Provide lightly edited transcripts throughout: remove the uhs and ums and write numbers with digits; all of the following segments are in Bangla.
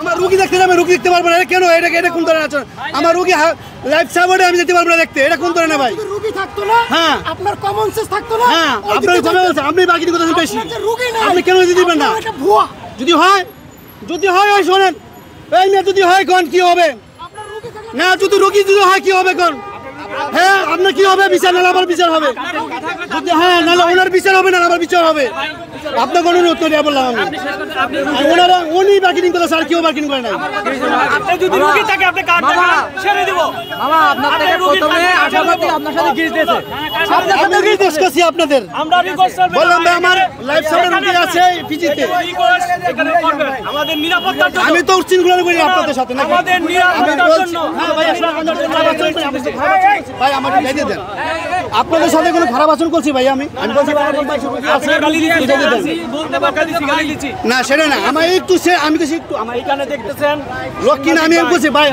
আমার রোগী দেখতে যাবে, রোগী দেখতে পারবো না কেন? এটা কোন ধরনের আচরণ? আমার রোগী লাইফ সাপোর্টে আমি যেতে পারবো না দেখতে, এটা কোন ধরনের ভাই? রোগী থাকতো না, হ্যাঁ আপনার কমন সেন্স থাকতো না, হ্যাঁ আপনার কথা বলছেন, আপনি বাকি কথা বেশি, আপনি কেন দিতে দিবেন না? ভুয়া যদি হয় ওই শোনেন, এই মেয়ে যদি হয় কোন কি হবে না? যদি রোগী যদি হয় কি হবে কোন? হ্যাঁ আপনার কি হবে? বিচার না আমার বিচার হবে, যদি হ্যাঁ নাহলে ওনার বিচার হবে না আমার বিচার হবে। আপনার কোনো উত্তর দেওয়া বললাম আমি, ওনারা উনি বার্গেনিং করে স্যার কেউ বার্গেনিং করে নাই। আপনি যদি রোগী থাকে আপনি কার্ড দেখান ছেড়ে দিব। মামা আপনার থেকে প্রথমে আশাবাদী আপনার সাথে গিজ দিয়েছে, আমরা কি ডিসকাসি আপনাদের আমরা রিকোয়েস্ট করব, বললাম ভাই আমার লাইফ সাপোর্ট রোগী আছে পিজিতে, রিকোয়েস্ট এখানে করবেন আমাদের নিরাপত্তার জন্য। আমি তো উচ্চিনগুলো করি আপনাদের সাথে নাকি? আমাদের নিরাপত্তার জন্য। হ্যাঁ ভাই আসলে ভাই আমাকে গালি দেন, আপনাদের সাথে কোনো খারাপ আচরণ করছি ভাই? আমি বলছি আপনি গালি দিয়েছেন, বলতে গালি দিয়েছি না সেটা না, আমার একটু আমি কিছু একটু আমার এখানে দেখতেছেন লক্ষ্মী না, আমি বলছি ভাই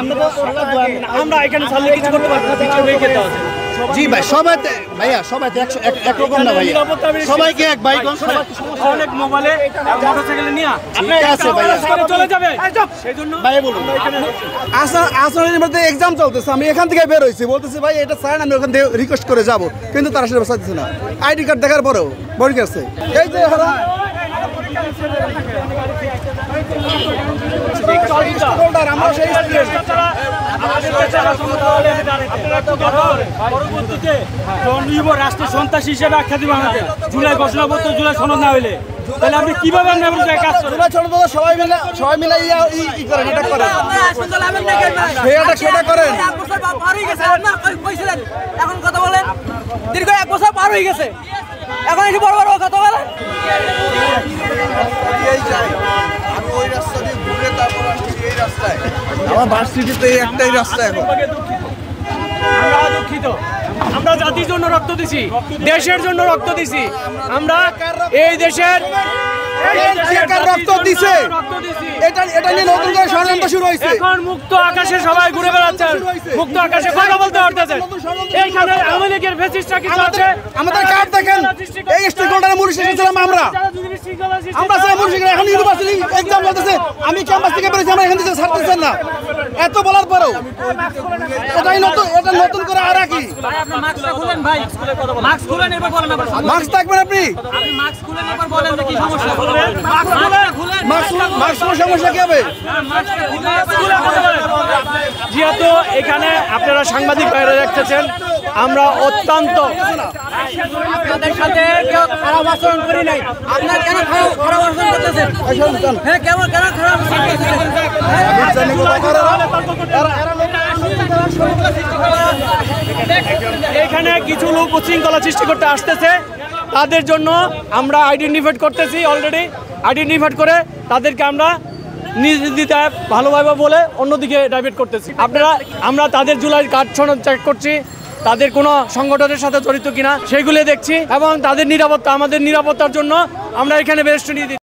আমরা এখানে ছাড়লে কিছু করতে পারবো না, পিছনে হয়ে যেতে হবে। জি ভাই সবাই ভাইয়া সবাই একরকম না ভাইয়া, সবাইকে এক ভাই অনেক মোবাইলে মোটরসাইকেলে নিয়ে ঠিক আছে ভাইয়া চলে যাবে, সেজন্য ভাই বলুন। আসনের মধ্যে এক্সাম চলতেছে, আমি এখান থেকে বের হয়েছি, বলতেছি ভাই এটা স্যার আমি ওখান থেকে রিকোয়েস্ট করে যাব, কিন্তু তারা সেটা বসা দিচ্ছে না। আইডি কার্ড দেখার পরেও বড় গেছে এই যে আমরা সেই পরবর্তীতে রাষ্ট্র সন্ত্রাসী হিসেবে আখ্যা দিব আমাদের। জুলাই ঘোষণাপত্র, জুলাই সনদ না হইলে তাহলে আপনি কিভাবে কাজ করেন? সবাই মিলে করেন, এটা করেন, সেটা করেন। এখন কথা বলেন, দীর্ঘ 1 বছর পার হয়ে গেছে, এখন এসে বড় বড় কথা বলেন। আমি ওই রাস্তা দিয়ে ঘুরে তারপর আসছি এই রাস্তায়, আমার ভার্সিটিতে একটাই রাস্তা এখন। আমরা দুঃখিত, আমরা জাতির জন্য রক্ত দিছি, দেশের জন্য রক্ত দিছি, আমরা এই দেশের রক্ত দিছে, এটা নিয়ে নতুন করে ষড়যন্ত্র শুরু হয়েছে। এখন মুক্ত আকাশে সবাই ঘুরে বেড়াচ্ছেন, মুক্ত আকাশে কথা বলতে পারতেছেন। এইখানে আওয়ামী লীগের ফ্যাসিস্টরা কিছু আছে, আমাদের কার্ড দেখেন, এই স্টেক হোল্ডারে মুর্শিদাবাদ ছিলাম আমরা ছিলাম মুর্শিদাবাদ, এখন ইউনিভার্সিটি এক্সাম চলতেছে, আমি ক্যাম্পাস থেকে বেরিয়েছি, আমরা এখান থেকে ছাড়তেছেন না। এত বলার পরেও এটাই নতুন, এটা নতুন করে আর কি মাস্ক থাকবেন আপনি, সমস্যা কি হবে? যেহেতু এখানে আপনারা সাংবাদিক বাইরে দেখতেছেন, আমরা অত্যন্ত আপনাদের সাথে কেউ খারাপ আচরণ করি নাই, আপনার কেন খারাপ আচরণ করতেছেন? হ্যাঁ কেমন কেন খারাপ আচরণ করতেছেন? এখানে কিছু লোক উচ্ছৃঙ্খলা সৃষ্টি করতে আসতেছে, তাদের জন্য আমরা আইডেন্টিফাইড করতেছি, অলরেডি আইডেন্টিফাইড করে তাদেরকে আমরা নিজ দিতে ভালোভাবে বলে অন্যদিকে ডাইভার্ট করতেছি। আমরা তাদের জুলাই কার্ড সনদ চেক করছি, তাদের কোনো সংগঠনের সাথে জড়িত কিনা সেগুলো দেখছি, এবং তাদের নিরাপত্তা, আমাদের নিরাপত্তার জন্য আমরা এখানে বেরেস্ট নিয়ে দিচ্ছি।